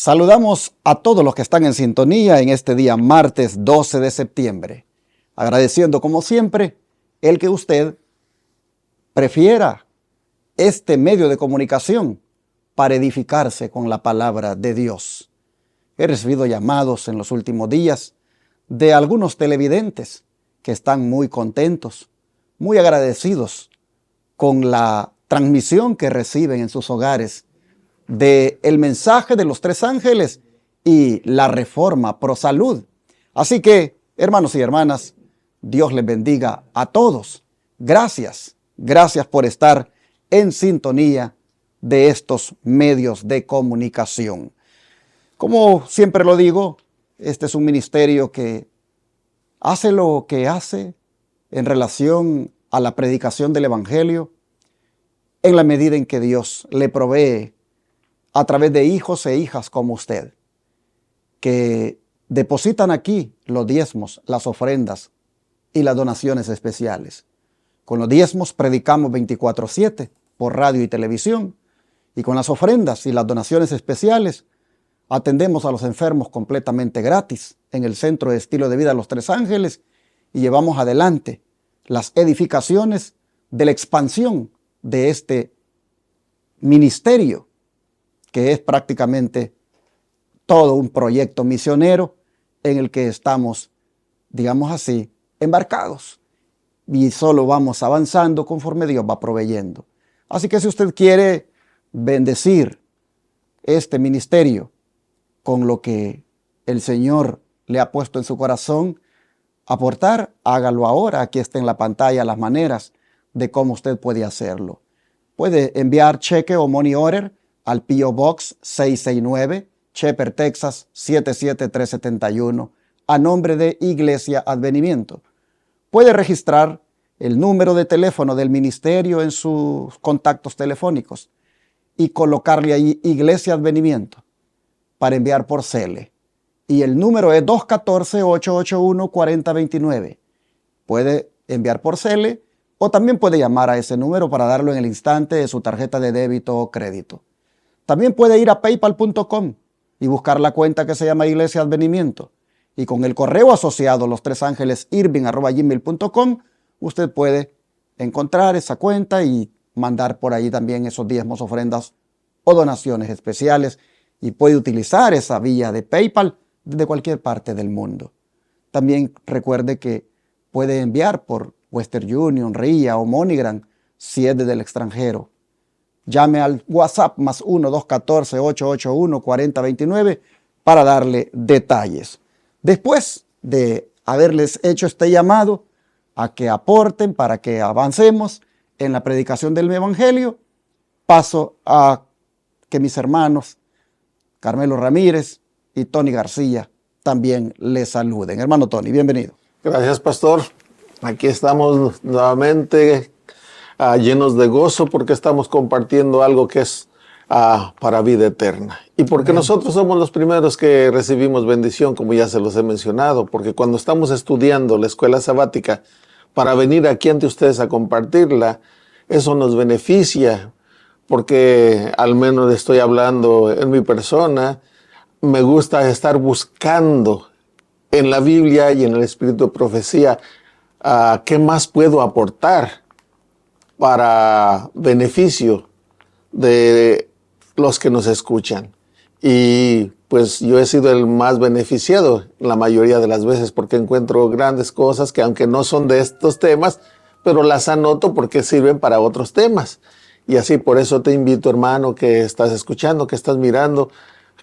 Saludamos a todos los que están en sintonía en este día martes 12 de septiembre, agradeciendo como siempre el que usted prefiera este medio de comunicación para edificarse con la palabra de Dios. He recibido llamados en los últimos días de algunos televidentes que están muy contentos, muy agradecidos con la transmisión que reciben en sus hogares del mensaje de los tres ángeles y la reforma pro salud. Así que, hermanos y hermanas, Dios les bendiga a todos. Gracias por estar en sintonía de estos medios de comunicación. Como siempre lo digo, este es un ministerio que hace lo que hace en relación a la predicación del Evangelio en la medida en que Dios le provee a través de hijos e hijas como usted, que depositan aquí los diezmos, las ofrendas y las donaciones especiales. Con los diezmos predicamos 24/7 por radio y televisión, y con las ofrendas y las donaciones especiales atendemos a los enfermos completamente gratis en el Centro de Estilo de Vida Los Tres Ángeles y llevamos adelante las edificaciones de la expansión de este ministerio, que es prácticamente todo un proyecto misionero en el que estamos, digamos así, embarcados. Y solo vamos avanzando conforme Dios va proveyendo. Así que si usted quiere bendecir este ministerio con lo que el Señor le ha puesto en su corazón, aportar, hágalo ahora. Aquí está en la pantalla las maneras de cómo usted puede hacerlo. Puede enviar cheque o money order al P.O. Box 669, Shepherd, Texas 77371, a nombre de Iglesia Advenimiento. Puede registrar el número de teléfono del ministerio en sus contactos telefónicos y colocarle ahí Iglesia Advenimiento para enviar por Cele. Y el número es 214-881-4029. Puede enviar por Cele o también puede llamar a ese número para darlo en el instante de su tarjeta de débito o crédito. También puede ir a paypal.com y buscar la cuenta que se llama Iglesia Advenimiento. Y con el correo asociado, lostresangelesirving@gmail.com, usted puede encontrar esa cuenta y mandar por ahí también esos diezmos, ofrendas o donaciones especiales. Y puede utilizar esa vía de PayPal desde cualquier parte del mundo. También recuerde que puede enviar por Western Union, RIA o MoneyGram si es desde el extranjero. Llame al WhatsApp más 1-214-881-4029 para darle detalles. Después de haberles hecho este llamado a que aporten para que avancemos en la predicación del Evangelio, paso a que mis hermanos Carmelo Ramírez y Tony García también les saluden. Hermano Tony, bienvenido. Gracias, pastor. Aquí estamos nuevamente llenos de gozo porque estamos compartiendo algo que es para vida eterna. Y porque nosotros somos los primeros que recibimos bendición, como ya se los he mencionado, porque cuando estamos estudiando la escuela sabática para venir aquí ante ustedes a compartirla, eso nos beneficia, porque al menos estoy hablando en mi persona, me gusta estar buscando en la Biblia y en el Espíritu de Profecía qué más puedo aportar para beneficio de los que nos escuchan. Y pues yo he sido el más beneficiado la mayoría de las veces porque encuentro grandes cosas que aunque no son de estos temas, pero las anoto porque sirven para otros temas. Y así por eso te invito, hermano, que estás escuchando, que estás mirando,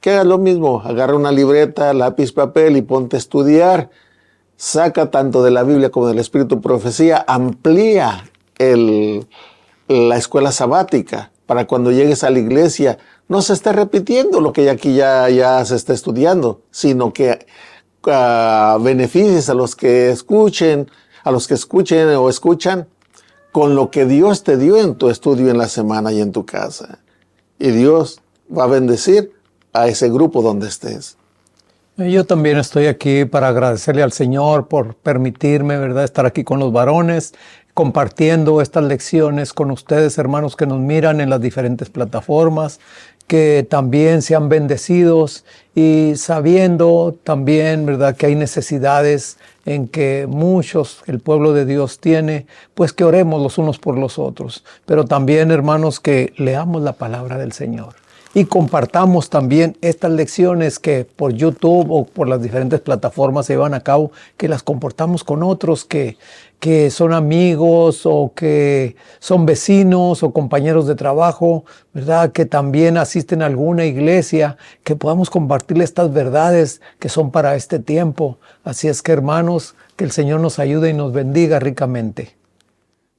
que hagas lo mismo. Agarra una libreta, lápiz, papel y ponte a estudiar. Saca tanto de la Biblia como del Espíritu de Profecía. Amplía la escuela sabática para cuando llegues a la iglesia no se esté repitiendo lo que aquí ya se está estudiando, sino que beneficies a los que escuchen o escuchan con lo que Dios te dio en tu estudio en la semana y en tu casa. Y Dios va a bendecir a ese grupo donde estés. Yo también estoy aquí para agradecerle al Señor por permitirme, ¿verdad?, estar aquí con los varones, compartiendo estas lecciones con ustedes, hermanos que nos miran en las diferentes plataformas, que también sean bendecidos y sabiendo también, ¿verdad?, que hay necesidades en que muchos, el pueblo de Dios tiene, pues que oremos los unos por los otros. Pero también, hermanos, que leamos la palabra del Señor y compartamos también estas lecciones que por YouTube o por las diferentes plataformas se llevan a cabo, que las compartamos con otros que son amigos o que son vecinos o compañeros de trabajo, ¿verdad?, que también asisten a alguna iglesia, que podamos compartirle estas verdades que son para este tiempo. Así es que, hermanos, que el Señor nos ayude y nos bendiga ricamente.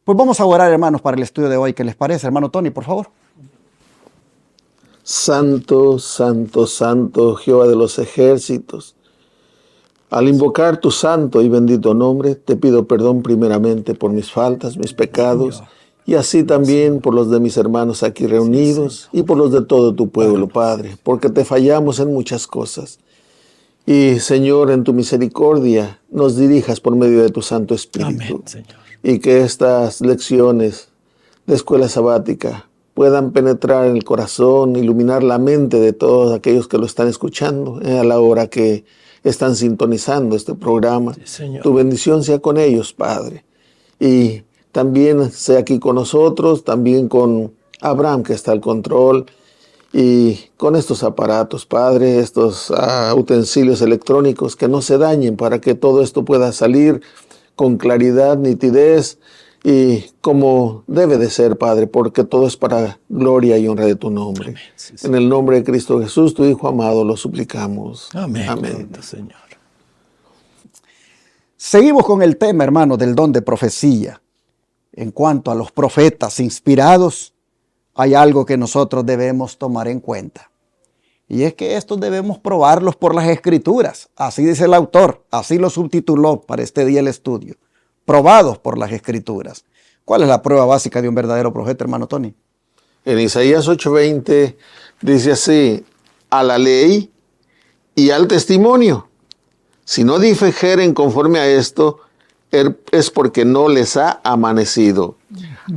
Pues vamos a orar, hermanos, para el estudio de hoy. ¿Qué les parece? Hermano Tony, por favor. Santo, santo, santo, Jehová de los ejércitos. Al invocar tu santo y bendito nombre, te pido perdón primeramente por mis faltas, mis pecados, y así también por los de mis hermanos aquí reunidos y por los de todo tu pueblo, Padre, porque te fallamos en muchas cosas. Y, Señor, en tu misericordia, nos dirijas por medio de tu Santo Espíritu. Amén, Señor. Y que estas lecciones de escuela sabática puedan penetrar en el corazón, iluminar la mente de todos aquellos que lo están escuchando a la hora que están sintonizando este programa. Sí, Señor. Tu bendición sea con ellos, Padre. Y también sea aquí con nosotros, también con Abraham, que está al control, y con estos aparatos, Padre, estos utensilios electrónicos, que no se dañen para que todo esto pueda salir con claridad, nitidez, y como debe de ser, Padre, porque todo es para gloria y honra de tu nombre. Amén. Sí, sí. En el nombre de Cristo Jesús, tu Hijo amado, lo suplicamos. Amén. Amén. Bendito Señor. Seguimos con el tema, hermanos, del don de profecía. En cuanto a los profetas inspirados, hay algo que nosotros debemos tomar en cuenta. Y es que estos debemos probarlos por las Escrituras. Así dice el autor, así lo subtituló para este día el estudio. Probados por las Escrituras. ¿Cuál es la prueba básica de un verdadero profeta, hermano Tony? En Isaías 8:20 dice así: a la ley y al testimonio. Si no dijeren conforme a esto, es porque no les ha amanecido.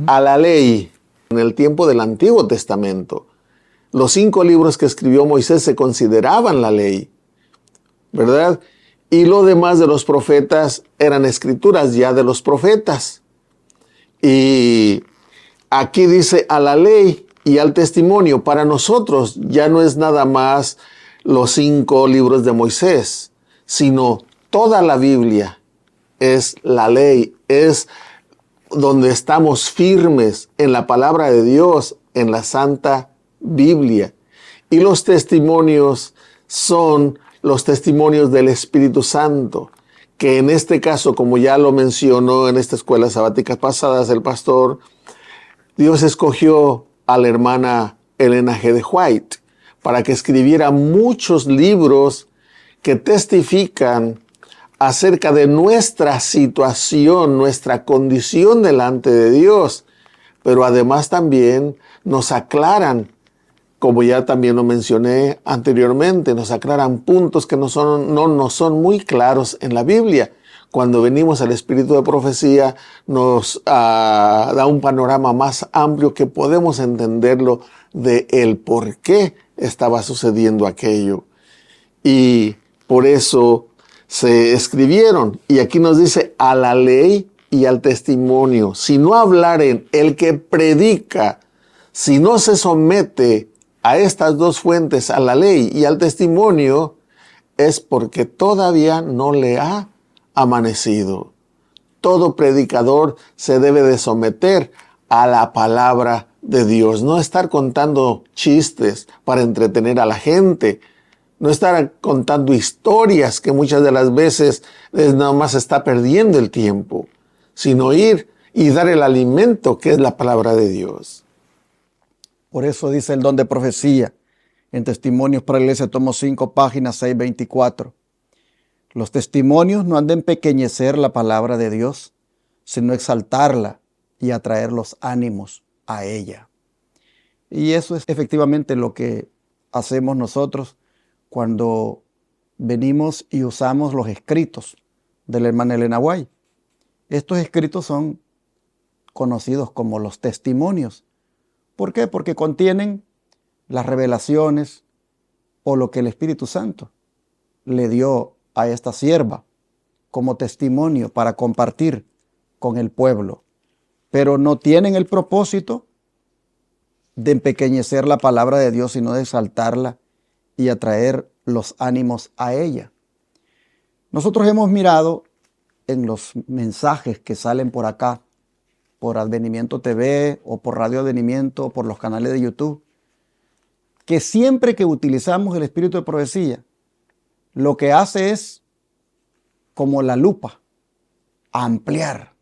A la ley, en el tiempo del Antiguo Testamento, los 5 libros que escribió Moisés se consideraban la ley, ¿verdad? Y lo demás de los profetas eran escrituras ya de los profetas. Y aquí dice a la ley y al testimonio. Para nosotros ya no es nada más los 5 libros de Moisés, sino toda la Biblia es la ley, es donde estamos firmes en la palabra de Dios, en la Santa Biblia. Y los testimonios son los testimonios del Espíritu Santo, que en este caso, como ya lo mencionó en esta escuela sabática pasadas el pastor, Dios escogió a la hermana Elena G. de White para que escribiera muchos libros que testifican acerca de nuestra situación, nuestra condición delante de Dios, pero además también nos aclaran, como ya también lo mencioné anteriormente, nos aclaran puntos que no nos son muy claros en la Biblia. Cuando venimos al espíritu de profecía, nos da un panorama más amplio que podemos entenderlo de el por qué estaba sucediendo aquello. Y por eso se escribieron. Y aquí nos dice a la ley y al testimonio. Si no hablaren el que predica, si no se somete a estas 2 fuentes, a la ley y al testimonio, es porque todavía no le ha amanecido. Todo predicador se debe de someter a la palabra de Dios, no estar contando chistes para entretener a la gente, no estar contando historias que muchas de las veces nada más está perdiendo el tiempo, sino ir y dar el alimento que es la palabra de Dios. Por eso dice el don de profecía en Testimonios para la Iglesia, tomo 5, páginas 624. Los testimonios no han de empequeñecer la palabra de Dios, sino exaltarla y atraer los ánimos a ella. Y eso es efectivamente lo que hacemos nosotros cuando venimos y usamos los escritos de la hermana Elena White. Estos escritos son conocidos como los testimonios. ¿Por qué? Porque contienen las revelaciones o lo que el Espíritu Santo le dio a esta sierva como testimonio para compartir con el pueblo, pero no tienen el propósito de empequeñecer la palabra de Dios, sino de exaltarla y atraer los ánimos a ella. Nosotros hemos mirado en los mensajes que salen por acá, por Advenimiento TV o por Radio Advenimiento o por los canales de YouTube, que siempre que utilizamos el espíritu de profecía, lo que hace es, como la lupa, ampliar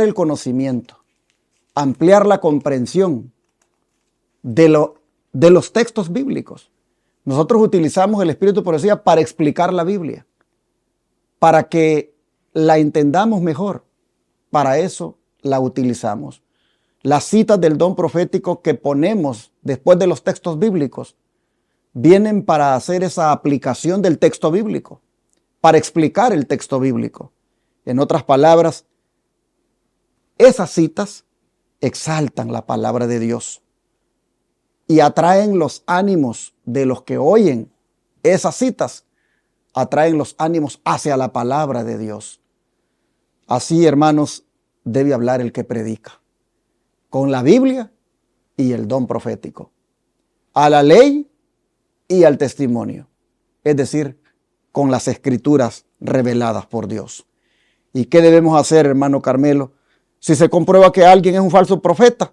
el conocimiento, ampliar la comprensión de los textos bíblicos. Nosotros utilizamos el espíritu de profecía para explicar la Biblia, para que la entendamos mejor. Para eso la utilizamos. Las citas del don profético que ponemos después de los textos bíblicos vienen para hacer esa aplicación del texto bíblico, para explicar el texto bíblico. En otras palabras, esas citas exaltan la palabra de Dios y atraen los ánimos de los que oyen esas citas, atraen los ánimos hacia la palabra de Dios. Así, hermanos, debe hablar el que predica, con la Biblia y el don profético, a la ley y al testimonio, es decir, con las escrituras reveladas por Dios. ¿Y qué debemos hacer, hermano Carmelo, si se comprueba que alguien es un falso profeta?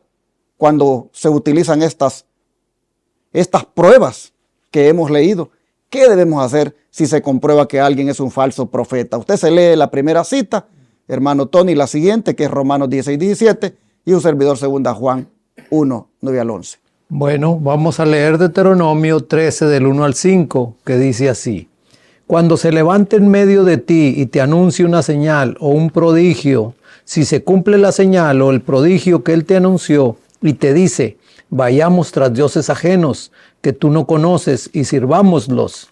Cuando se utilizan estas pruebas que hemos leído, ¿qué debemos hacer si se comprueba que alguien es un falso profeta? Usted se lee la primera cita, hermano Tony, la siguiente, que es Romanos 16, 17, y un servidor 2 Juan 1, 9 al 11. Bueno, vamos a leer Deuteronomio 13 del 1 al 5, que dice así: Cuando se levante en medio de ti y te anuncie una señal o un prodigio, si se cumple la señal o el prodigio que él te anunció y te dice, vayamos tras dioses ajenos que tú no conoces y sirvámoslos,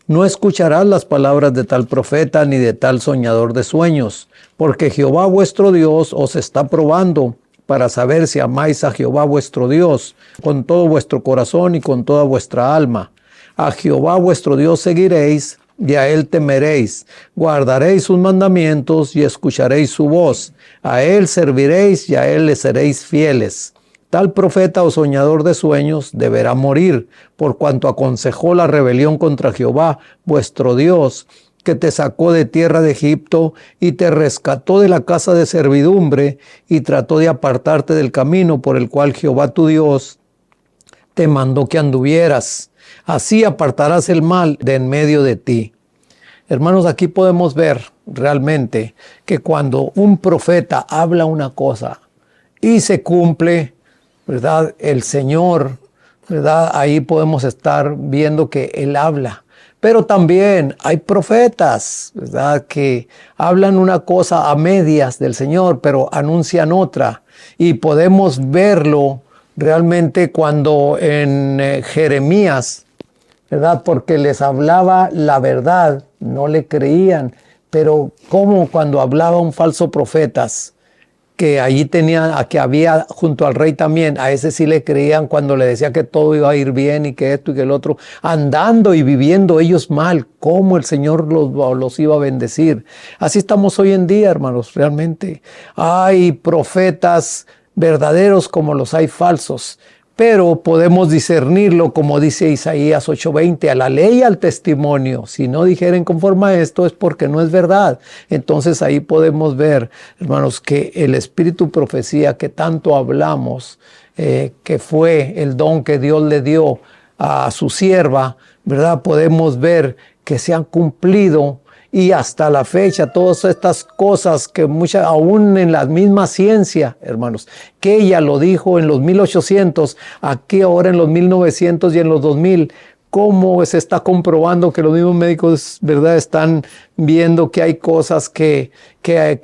no escucharás las palabras de tal profeta ni de tal soñador de sueños, porque Jehová vuestro Dios os está probando para saber si amáis a Jehová vuestro Dios con todo vuestro corazón y con toda vuestra alma. A Jehová vuestro Dios seguiréis y a él temeréis, guardaréis sus mandamientos y escucharéis su voz, a él serviréis y a él le seréis fieles. Tal profeta o soñador de sueños deberá morir, por cuanto aconsejó la rebelión contra Jehová vuestro Dios, que te sacó de tierra de Egipto y te rescató de la casa de servidumbre y trató de apartarte del camino por el cual Jehová tu Dios te mandó que anduvieras. Así apartarás el mal de en medio de ti. Hermanos, aquí podemos ver realmente que cuando un profeta habla una cosa y se cumple, ¿verdad? El Señor, ¿verdad? Ahí podemos estar viendo que Él habla. Pero también hay profetas, ¿verdad?, que hablan una cosa a medias del Señor, pero anuncian otra. Y podemos verlo realmente cuando en Jeremías, ¿verdad?, porque les hablaba la verdad, no le creían. Pero como cuando hablaba un falso profeta, que allí que había junto al rey también, a ese sí le creían cuando le decía que todo iba a ir bien y que esto y que el otro, andando y viviendo ellos mal, cómo el Señor los iba a bendecir. Así estamos hoy en día, hermanos, realmente. Hay profetas verdaderos como los hay falsos, pero podemos discernirlo, como dice Isaías 8:20, a la ley y al testimonio. Si no dijeren conforme a esto es porque no es verdad. Entonces ahí podemos ver, hermanos, que el espíritu profecía que tanto hablamos, que fue el don que Dios le dio a su sierva, ¿verdad? Podemos ver que se han cumplido. Y hasta la fecha, todas estas cosas que aún en la misma ciencia, hermanos, que ella lo dijo en los 1800, aquí ahora en los 1900 y en los 2000, cómo se está comprobando que los mismos médicos, ¿verdad?, están viendo que hay cosas que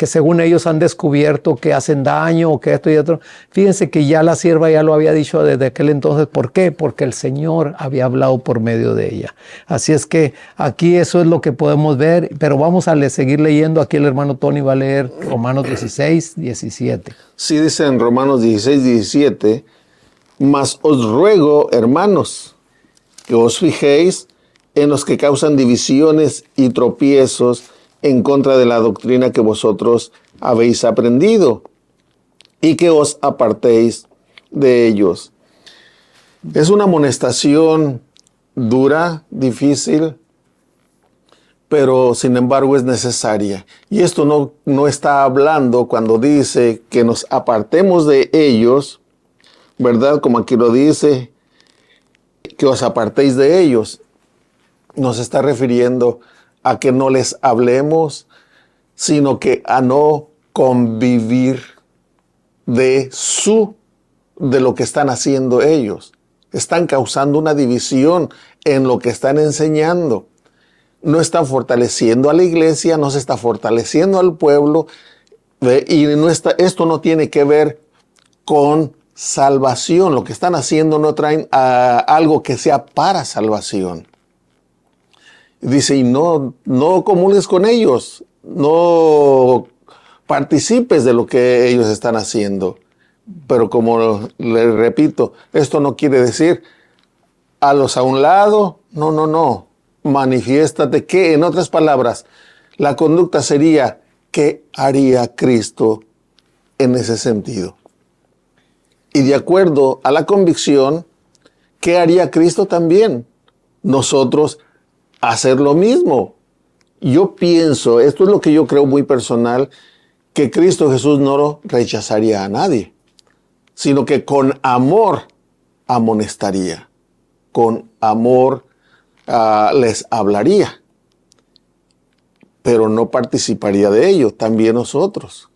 según ellos han descubierto que hacen daño o que esto y otro. Fíjense que ya la sierva ya lo había dicho desde aquel entonces. ¿Por qué? Porque el Señor había hablado por medio de ella. Así es que aquí eso es lo que podemos ver, pero vamos a seguir leyendo. Aquí el hermano Tony va a leer Romanos 16, 17. Sí, dice en Romanos 16, 17, Mas os ruego, hermanos, que os fijéis en los que causan divisiones y tropiezos en contra de la doctrina que vosotros habéis aprendido, y que os apartéis de ellos. Es una amonestación dura, difícil, pero sin embargo es necesaria. Y esto no está hablando cuando dice que nos apartemos de ellos, ¿verdad? Como aquí lo dice, que os apartéis de ellos. Nos está refiriendo a que no les hablemos, sino que a no convivir de lo que están haciendo ellos. Están causando una división en lo que están enseñando. No están fortaleciendo a la iglesia, no se está fortaleciendo al pueblo, y esto no tiene que ver con salvación. Lo que están haciendo no traen algo que sea para salvación. Dice, y no comulgues con ellos, no participes de lo que ellos están haciendo. Pero como le repito, esto no quiere decir halos a un lado, no. Manifiéstate que, en otras palabras, la conducta sería, ¿qué haría Cristo en ese sentido? Y de acuerdo a la convicción, ¿qué haría Cristo también? Nosotros hacer lo mismo. Yo pienso, esto es lo que yo creo muy personal, que Cristo Jesús no rechazaría a nadie, sino que con amor amonestaría, con amor les hablaría, pero no participaría de ello. También nosotros,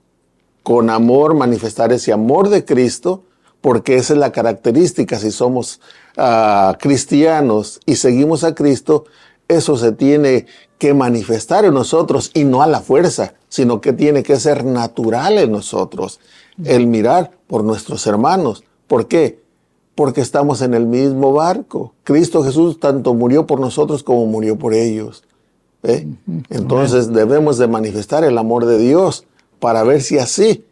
con amor, manifestar ese amor de Cristo, porque esa es la característica. Si somos cristianos y seguimos a Cristo, eso se tiene que manifestar en nosotros, y no a la fuerza, sino que tiene que ser natural en nosotros, el mirar por nuestros hermanos. ¿Por qué? Porque estamos en el mismo barco. Cristo Jesús tanto murió por nosotros como murió por ellos. Entonces debemos de manifestar el amor de Dios para ver si así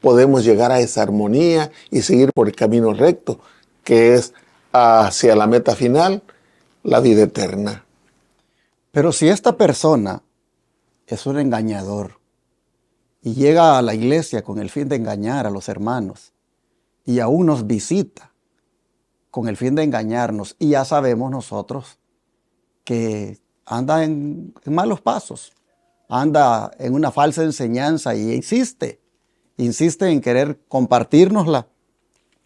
podemos llegar a esa armonía y seguir por el camino recto, que es hacia la meta final, la vida eterna. Pero si esta persona es un engañador y llega a la iglesia con el fin de engañar a los hermanos, y aún nos visita con el fin de engañarnos, y ya sabemos nosotros que anda en malos pasos, anda en una falsa enseñanza y insiste en querer compartírnosla.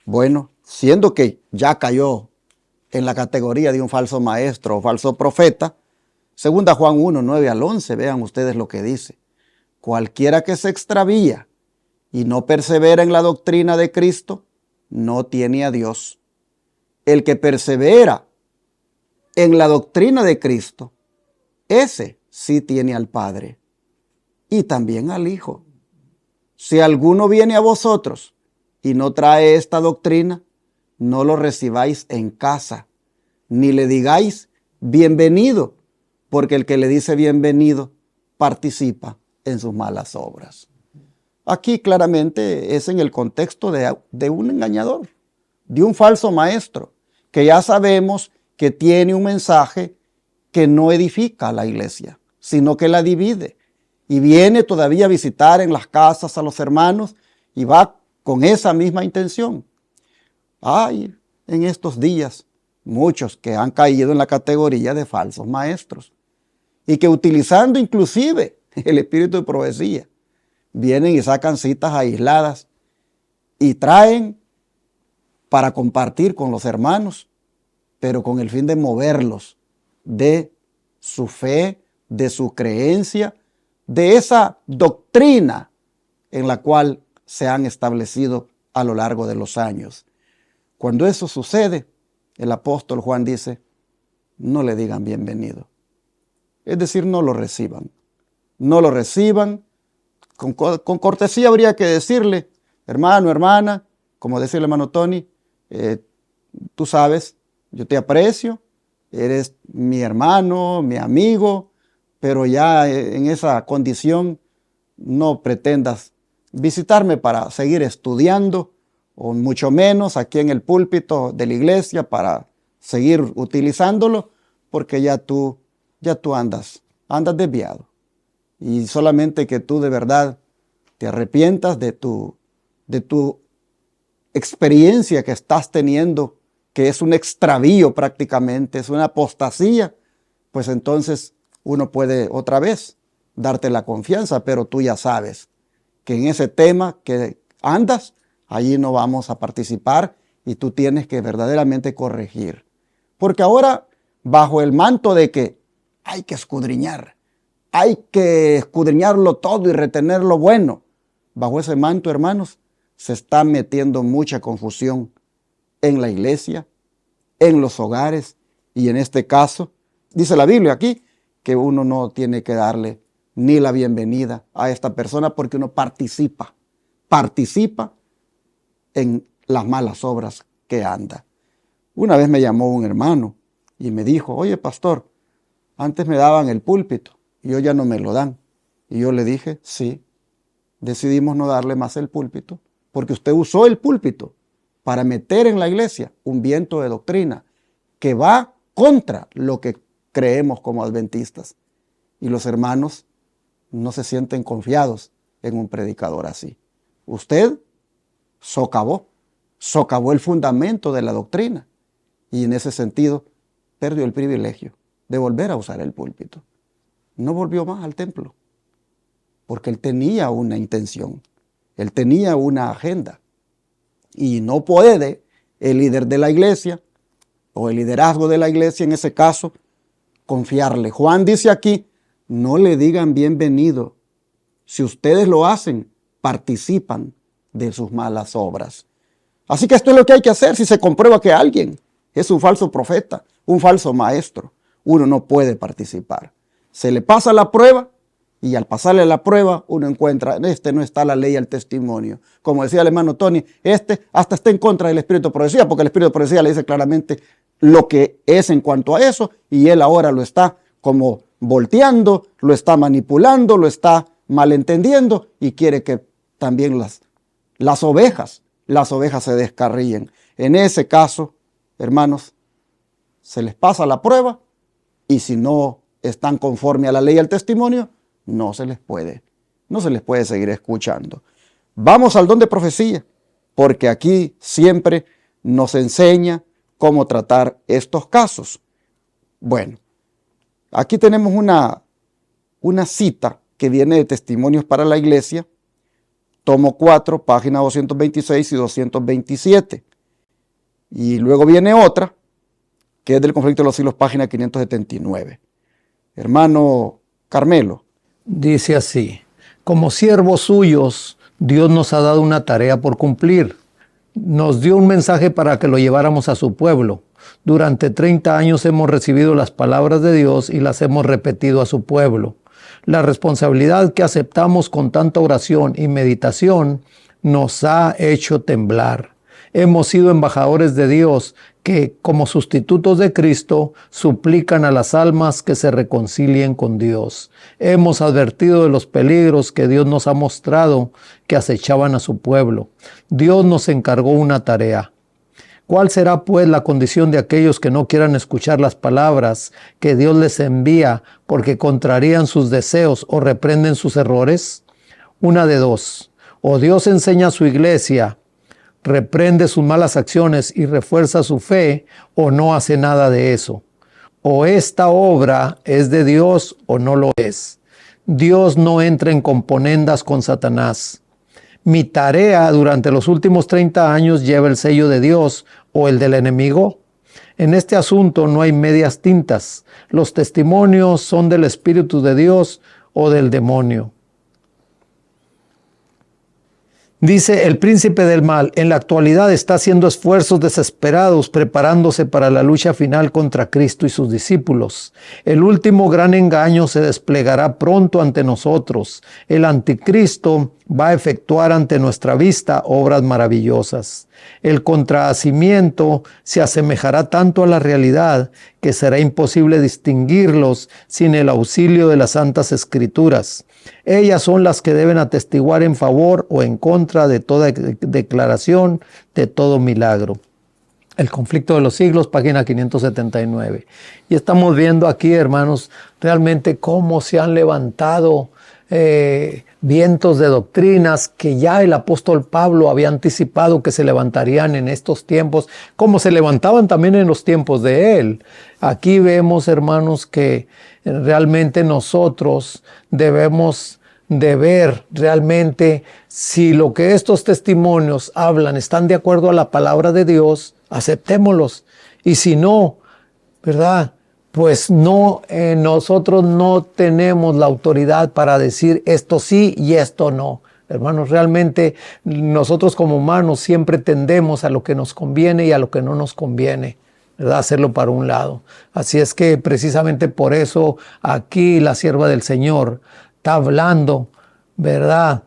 Bueno, siendo que ya cayó en la categoría de un falso maestro o falso profeta, 2 Juan 1, 9 al 11, vean ustedes lo que dice. Cualquiera que se extravía y no persevera en la doctrina de Cristo, no tiene a Dios. El que persevera en la doctrina de Cristo, ese sí tiene al Padre y también al Hijo. Si alguno viene a vosotros y no trae esta doctrina, no lo recibáis en casa, ni le digáis bienvenido, porque el que le dice bienvenido participa en sus malas obras. Aquí claramente es en el contexto de un engañador, de un falso maestro, que ya sabemos que tiene un mensaje que no edifica a la iglesia, sino que la divide. Y viene todavía a visitar en las casas a los hermanos y va con esa misma intención. Hay en estos días muchos que han caído en la categoría de falsos maestros y que, utilizando inclusive el espíritu de profecía, vienen y sacan citas aisladas y traen para compartir con los hermanos, pero con el fin de moverlos de su fe, de su creencia, de esa doctrina en la cual se han establecido a lo largo de los años. Cuando eso sucede, el apóstol Juan dice, no le digan bienvenido. Es decir, no lo reciban. No lo reciban. Con cortesía habría que decirle, hermano, hermana, como decía el hermano Tony, tú sabes, yo te aprecio, eres mi hermano, mi amigo, pero ya en esa condición no pretendas visitarme para seguir estudiando o mucho menos aquí en el púlpito de la iglesia para seguir utilizándolo, porque ya tú andas desviado. Y solamente que tú de verdad te arrepientas de tu experiencia que estás teniendo, que es un extravío prácticamente, es una apostasía, pues entonces uno puede otra vez darte la confianza, pero tú ya sabes que en ese tema que andas, allí no vamos a participar y tú tienes que verdaderamente corregir. Porque ahora, bajo el manto de que hay que escudriñarlo todo y retener lo bueno, bajo ese manto, hermanos, se está metiendo mucha confusión en la iglesia, en los hogares, y en este caso, dice la Biblia aquí, que uno no tiene que darle ni la bienvenida a esta persona porque uno participa en las malas obras que anda. Una vez me llamó un hermano y me dijo, oye pastor, antes me daban el púlpito y hoy ya no me lo dan. Y yo le dije, sí, decidimos no darle más el púlpito porque usted usó el púlpito para meter en la iglesia un viento de doctrina que va contra lo que creemos como adventistas. Y los hermanos no se sienten confiados en un predicador así. Usted socavó el fundamento de la doctrina y en ese sentido perdió el privilegio de volver a usar el púlpito. No volvió más al templo porque él tenía una intención, él tenía una agenda y no puede el líder de la iglesia o el liderazgo de la iglesia en ese caso confiarle. Juan dice aquí, no le digan bienvenido. Si ustedes lo hacen, participan de sus malas obras. Así que esto es lo que hay que hacer si se comprueba que alguien es un falso profeta, un falso maestro. Uno no puede participar. Se le pasa la prueba y al pasarle la prueba uno encuentra, no está la ley al testimonio. Como decía el hermano Tony, hasta está en contra del espíritu de profecía, porque el espíritu de profecía le dice claramente lo que es en cuanto a eso y él ahora lo está como volteando, lo está manipulando, lo está malentendiendo y quiere que también las ovejas se descarríen. En ese caso, hermanos, se les pasa la prueba y si no están conforme a la ley y al testimonio, no se les puede seguir escuchando. Vamos al don de profecía, porque aquí siempre nos enseña cómo tratar estos casos. Bueno, aquí tenemos una cita que viene de Testimonios para la Iglesia, tomo 4, página 226 y 227. Y luego viene otra, que es del Conflicto de los Siglos, página 579. Hermano Carmelo. Dice así, como siervos suyos, Dios nos ha dado una tarea por cumplir. Nos dio un mensaje para que lo lleváramos a su pueblo. Durante 30 años hemos recibido las palabras de Dios y las hemos repetido a su pueblo. La responsabilidad que aceptamos con tanta oración y meditación nos ha hecho temblar. Hemos sido embajadores de Dios que, como sustitutos de Cristo, suplican a las almas que se reconcilien con Dios. Hemos advertido de los peligros que Dios nos ha mostrado que acechaban a su pueblo. Dios nos encargó una tarea. ¿Cuál será pues la condición de aquellos que no quieran escuchar las palabras que Dios les envía porque contrarían sus deseos o reprenden sus errores? Una de dos. O Dios enseña a su iglesia, reprende sus malas acciones y refuerza su fe, o no hace nada de eso. O esta obra es de Dios o no lo es. Dios no entra en componendas con Satanás. Mi tarea durante los últimos 30 años lleva el sello de Dios o el del enemigo. En este asunto no hay medias tintas. Los testimonios son del Espíritu de Dios o del demonio. Dice el príncipe del mal, en la actualidad está haciendo esfuerzos desesperados preparándose para la lucha final contra Cristo y sus discípulos. El último gran engaño se desplegará pronto ante nosotros. El anticristo va a efectuar ante nuestra vista obras maravillosas. El contrahacimiento se asemejará tanto a la realidad que será imposible distinguirlos sin el auxilio de las Santas Escrituras. Ellas son las que deben atestiguar en favor o en contra de toda declaración, de todo milagro. El conflicto de los siglos, página 579. Y estamos viendo aquí, hermanos, realmente cómo se han levantado vientos de doctrinas que ya el apóstol Pablo había anticipado que se levantarían en estos tiempos, como se levantaban también en los tiempos de él. Aquí vemos, hermanos, que realmente nosotros debemos de ver realmente si lo que estos testimonios hablan están de acuerdo a la palabra de Dios, aceptémoslos. Y si no, ¿verdad? Pues no, nosotros no tenemos la autoridad para decir esto sí y esto no. Hermanos, realmente nosotros como humanos siempre tendemos a lo que nos conviene y a lo que no nos conviene, ¿verdad? Hacerlo para un lado. Así es que precisamente por eso aquí la sierva del Señor está hablando, ¿verdad?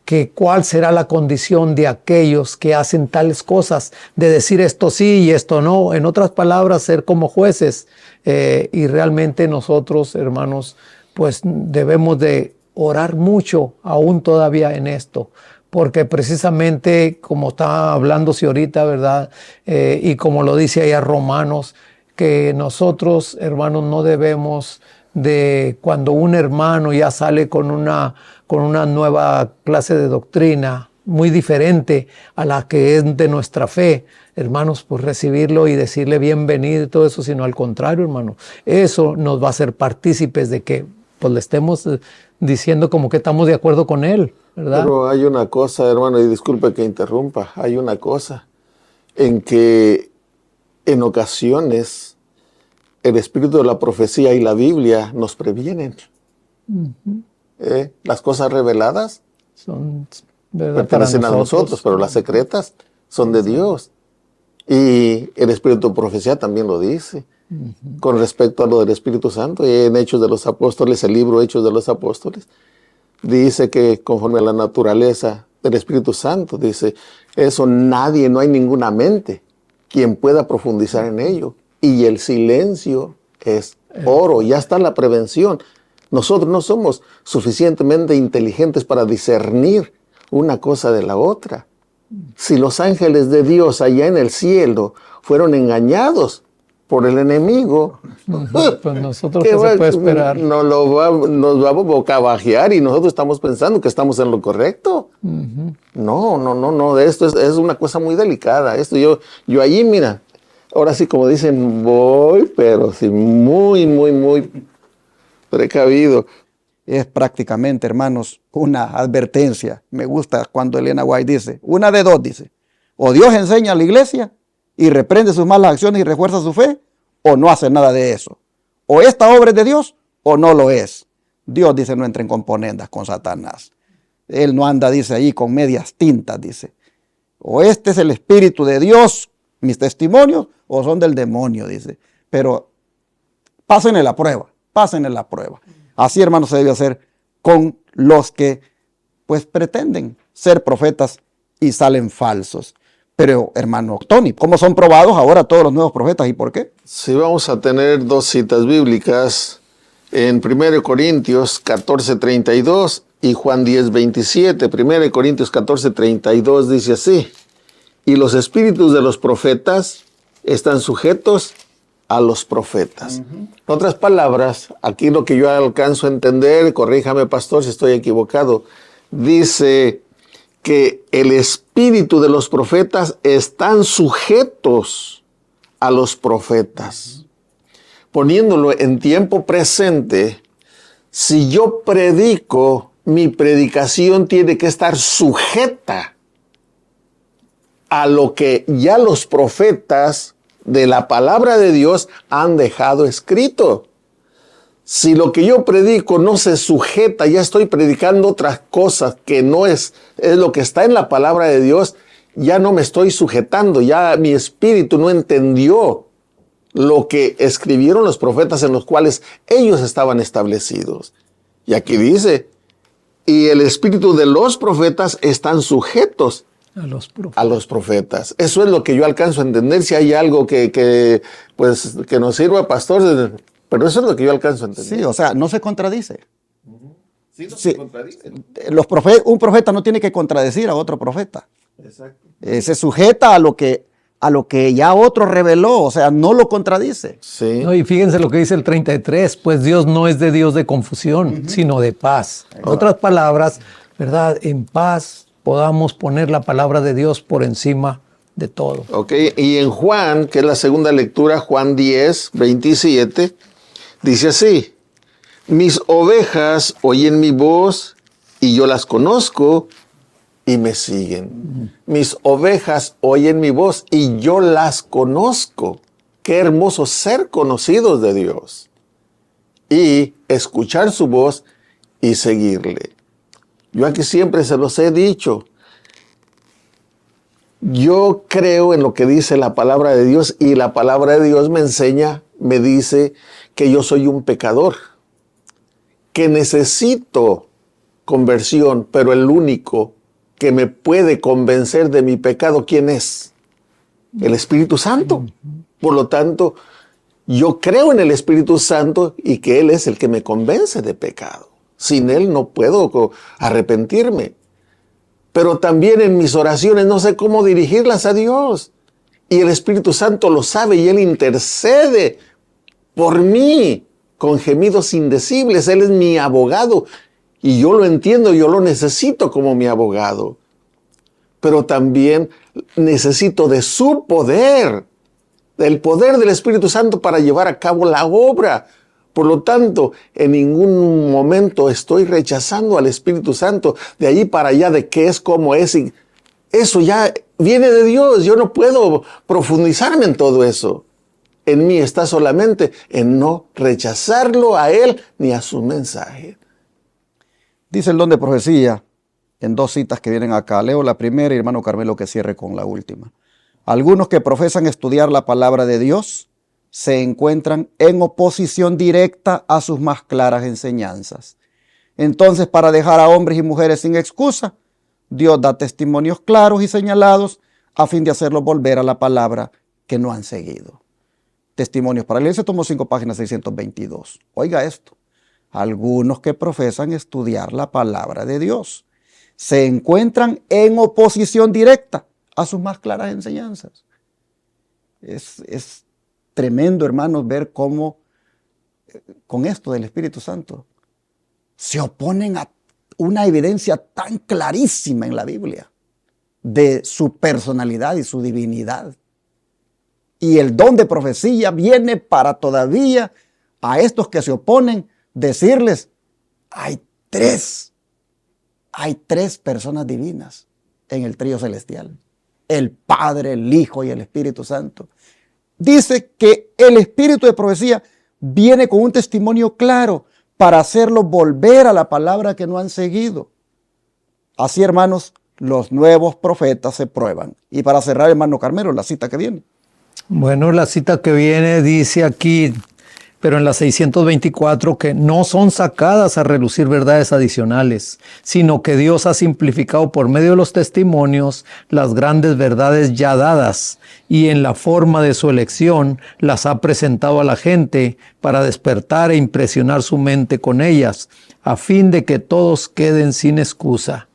Que cuál será la condición de aquellos que hacen tales cosas, de decir esto sí y esto no. En otras palabras, ser como jueces. Y realmente nosotros, hermanos, pues debemos de orar mucho aún todavía en esto, porque precisamente como está hablándose ahorita, ¿verdad? Y como lo dice allá Romanos, que nosotros, hermanos, no debemos de, cuando un hermano ya sale con una nueva clase de doctrina muy diferente a la que es de nuestra fe, hermanos, pues recibirlo y decirle bienvenido y todo eso, sino al contrario, hermano, eso nos va a hacer partícipes de que pues le estemos diciendo como que estamos de acuerdo con él, ¿verdad? Pero hay una cosa, hermano, y disculpe que interrumpa, hay una cosa en que en ocasiones el espíritu de la profecía y la Biblia nos previenen. Las cosas reveladas Son, ¿verdad?, pertenecen a nosotros, pero las secretas son de Dios. Y el espíritu de profecía también lo dice. Con respecto a lo del Espíritu Santo, en Hechos de los Apóstoles, el libro Hechos de los Apóstoles, dice que conforme a la naturaleza del Espíritu Santo, dice, eso nadie, no hay ninguna mente quien pueda profundizar en ello. Y el silencio es oro, ya está la prevención. Nosotros no somos suficientemente inteligentes para discernir una cosa de la otra. Si los ángeles de Dios allá en el cielo fueron engañados por el enemigo, pues nosotros, ¿qué se puede esperar? Nos va a bocabajear y nosotros estamos pensando que estamos en lo correcto. No, esto es una cosa muy delicada. Esto yo allí, mira, ahora sí, como dicen, voy, pero sí, muy precavido. Es prácticamente, hermanos, una advertencia. Me gusta cuando Elena White dice, una de dos, dice, o Dios enseña a la iglesia y reprende sus malas acciones y refuerza su fe, o no hace nada de eso. O esta obra es de Dios, o no lo es. Dios, dice, no entra en componendas con Satanás. Él no anda, dice, ahí con medias tintas, dice. O este es el Espíritu de Dios, mis testimonios, o son del demonio, dice. Pero pásenle la prueba. Así, hermanos, se debe hacer con los que, pues, pretenden ser profetas y salen falsos. Pero, hermano Tony, ¿cómo son probados ahora todos los nuevos profetas y por qué? Sí, vamos a tener dos citas bíblicas en 1 Corintios 14:32 y Juan 10:27. 1 Corintios 14:32 dice así, y los espíritus de los profetas están sujetos a los profetas. En otras palabras, aquí lo que yo alcanzo a entender, corríjame pastor si estoy equivocado, dice que el espíritu de los profetas están sujetos a los profetas. Poniéndolo en tiempo presente, si yo predico, mi predicación tiene que estar sujeta a lo que ya los profetas de la palabra de Dios han dejado escrito. Si lo que yo predico no se sujeta, ya estoy predicando otras cosas que no es lo que está en la palabra de Dios, ya no me estoy sujetando, ya mi espíritu no entendió lo que escribieron los profetas en los cuales ellos estaban establecidos. Y aquí dice, y el espíritu de los profetas están sujetos a los profetas. Eso es lo que yo alcanzo a entender. Si hay algo que nos sirva, pastor, pero eso es lo que yo alcanzo a entender. Sí, o sea, no se contradice. Sí, un profeta no tiene que contradecir a otro profeta. Exacto. Se sujeta a lo que ya otro reveló, o sea, no lo contradice. Sí. No, y fíjense lo que dice el 33, pues Dios no es de Dios de confusión, sino de paz. En otras palabras, ¿verdad? En paz podamos poner la palabra de Dios por encima de todo. Ok, y en Juan, que es la segunda lectura, Juan 10, 27, dice así: mis ovejas oyen mi voz y yo las conozco y me siguen. Mis ovejas oyen mi voz y yo las conozco. Qué hermoso ser conocidos de Dios y escuchar su voz y seguirle. Yo aquí siempre se los he dicho. Yo creo en lo que dice la palabra de Dios y la palabra de Dios me enseña, me dice que yo soy un pecador, que necesito conversión, pero el único que me puede convencer de mi pecado, ¿quién es? El Espíritu Santo. Por lo tanto, yo creo en el Espíritu Santo y que Él es el que me convence de pecado. Sin Él no puedo arrepentirme. Pero también en mis oraciones no sé cómo dirigirlas a Dios. Y el Espíritu Santo lo sabe y Él intercede por mí con gemidos indecibles. Él es mi abogado y yo lo entiendo, yo lo necesito como mi abogado. Pero también necesito de su poder, del poder del Espíritu Santo para llevar a cabo la obra. Por lo tanto, en ningún momento estoy rechazando al Espíritu Santo de allí para allá, de qué es, cómo es. Y eso ya viene de Dios. Yo no puedo profundizarme en todo eso. En mí está solamente en no rechazarlo a Él ni a su mensaje. Dice el don de profecía en dos citas que vienen acá. Leo la primera y hermano Carmelo que cierre con la última. Algunos que profesan estudiar la palabra de Dios se encuentran en oposición directa a sus más claras enseñanzas. Entonces, para dejar a hombres y mujeres sin excusa, Dios da testimonios claros y señalados a fin de hacerlos volver a la palabra que no han seguido. Testimonios para la Iglesia, tomo 5 páginas 622. Oiga esto. Algunos que profesan estudiar la palabra de Dios se encuentran en oposición directa a sus más claras enseñanzas. Es tremendo, hermanos, ver cómo con esto del Espíritu Santo se oponen a una evidencia tan clarísima en la Biblia de su personalidad y su divinidad. Y el don de profecía viene para todavía a estos que se oponen decirles, hay tres personas divinas en el trío celestial. El Padre, el Hijo y el Espíritu Santo. Dice que el espíritu de profecía viene con un testimonio claro para hacerlos volver a la palabra que no han seguido. Así, hermanos, los nuevos profetas se prueban. Y para cerrar, hermano Carmelo, la cita que viene. Bueno, la cita que viene dice aquí, pero en la 624, que no son sacadas a relucir verdades adicionales, sino que Dios ha simplificado por medio de los testimonios las grandes verdades ya dadas y en la forma de su elección las ha presentado a la gente para despertar e impresionar su mente con ellas, a fin de que todos queden sin excusa.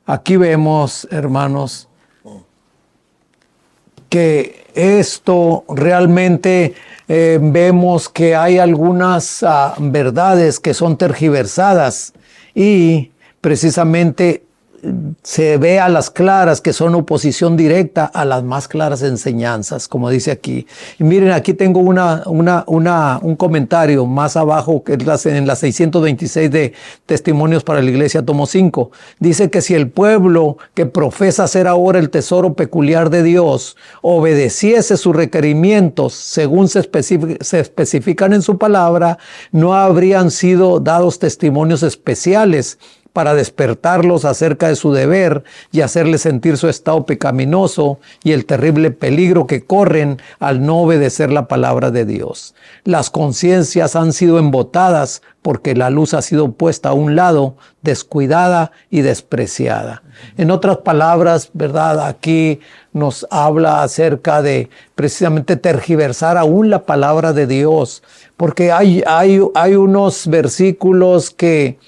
Aquí vemos, hermanos, que esto realmente vemos que hay algunas verdades que son tergiversadas y precisamente se ve a las claras que son oposición directa a las más claras enseñanzas, como dice aquí. Y miren, aquí tengo un comentario más abajo, que es en la 626 de Testimonios para la Iglesia, tomo 5. Dice que si el pueblo que profesa ser ahora el tesoro peculiar de Dios obedeciese sus requerimientos según se especifican en su palabra, no habrían sido dados testimonios especiales para despertarlos acerca de su deber y hacerles sentir su estado pecaminoso y el terrible peligro que corren al no obedecer la palabra de Dios. Las conciencias han sido embotadas porque la luz ha sido puesta a un lado, descuidada y despreciada. En otras palabras, ¿verdad? Aquí nos habla acerca de precisamente tergiversar aún la palabra de Dios, porque hay unos versículos que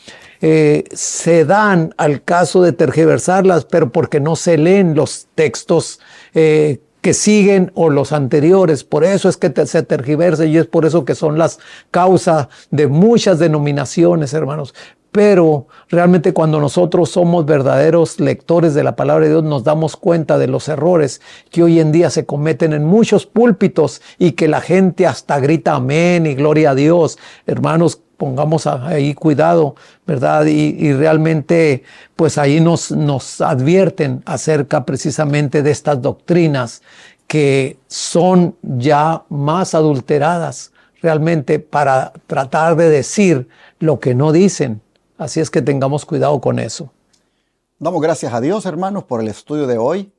se dan al caso de tergiversarlas, pero porque no se leen los textos que siguen o los anteriores. Por eso es que se tergiversa y es por eso que son las causas de muchas denominaciones, hermanos. Pero realmente cuando nosotros somos verdaderos lectores de la palabra de Dios, nos damos cuenta de los errores que hoy en día se cometen en muchos púlpitos y que la gente hasta grita amén y gloria a Dios. Hermanos, pongamos ahí cuidado, ¿verdad? Y realmente pues ahí nos advierten acerca precisamente de estas doctrinas que son ya más adulteradas realmente para tratar de decir lo que no dicen. Así es que tengamos cuidado con eso. Damos gracias a Dios, hermanos, por el estudio de hoy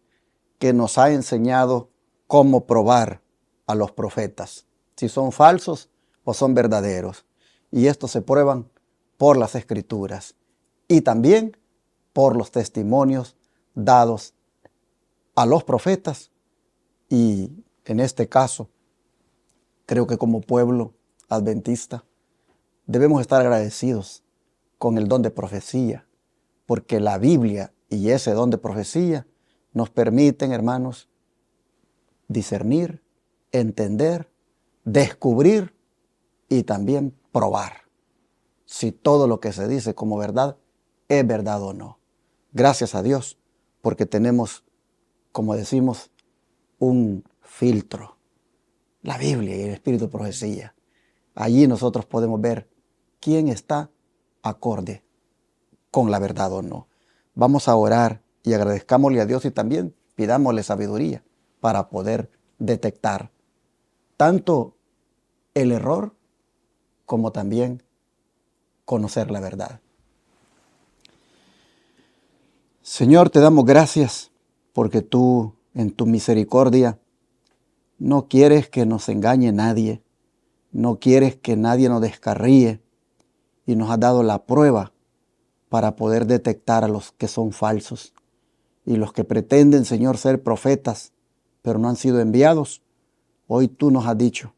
que nos ha enseñado cómo probar a los profetas, si son falsos o son verdaderos. Y estos se prueban por las Escrituras y también por los testimonios dados a los profetas. Y en este caso, creo que como pueblo adventista debemos estar agradecidos con el don de profecía, porque la Biblia y ese don de profecía nos permiten, hermanos, discernir, entender, descubrir y también probar si todo lo que se dice como verdad es verdad o no. Gracias a Dios, porque tenemos, como decimos, un filtro, la Biblia y el Espíritu de profecía. Allí nosotros podemos ver quién está acorde con la verdad o no. Vamos a orar y agradezcámosle a Dios y también pidámosle sabiduría para poder detectar tanto el error como también conocer la verdad. Señor, te damos gracias porque tú, en tu misericordia, no quieres que nos engañe nadie, no quieres que nadie nos descarríe y nos has dado la prueba para poder detectar a los que son falsos y los que pretenden, Señor, ser profetas, pero no han sido enviados. Hoy tú nos has dicho,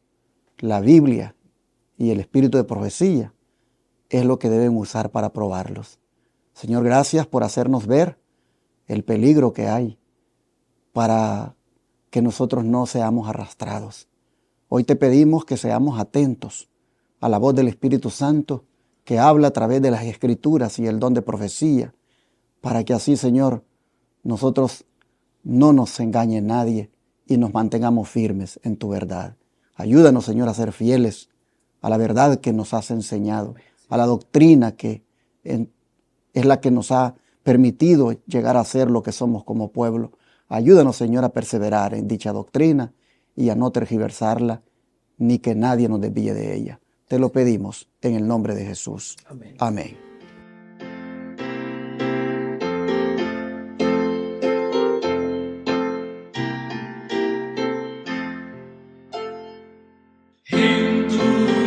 la Biblia y el espíritu de profecía es lo que deben usar para probarlos. Señor, gracias por hacernos ver el peligro que hay para que nosotros no seamos arrastrados. Hoy te pedimos que seamos atentos a la voz del Espíritu Santo que habla a través de las Escrituras y el don de profecía, para que así, Señor, nosotros no nos engañe nadie y nos mantengamos firmes en tu verdad. Ayúdanos, Señor, a ser fieles a la verdad que nos has enseñado, a la doctrina que es la que nos ha permitido llegar a ser lo que somos como pueblo. Ayúdanos, Señor, a perseverar en dicha doctrina y a no tergiversarla, ni que nadie nos desvíe de ella. Te lo pedimos en el nombre de Jesús. Amén. Amén. En tu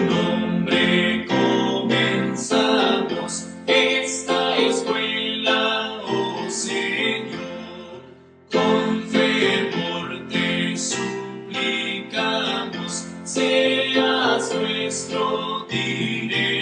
nombre comenzamos esta escuela, oh Señor. Con fervor te suplicamos, seas nuestro director.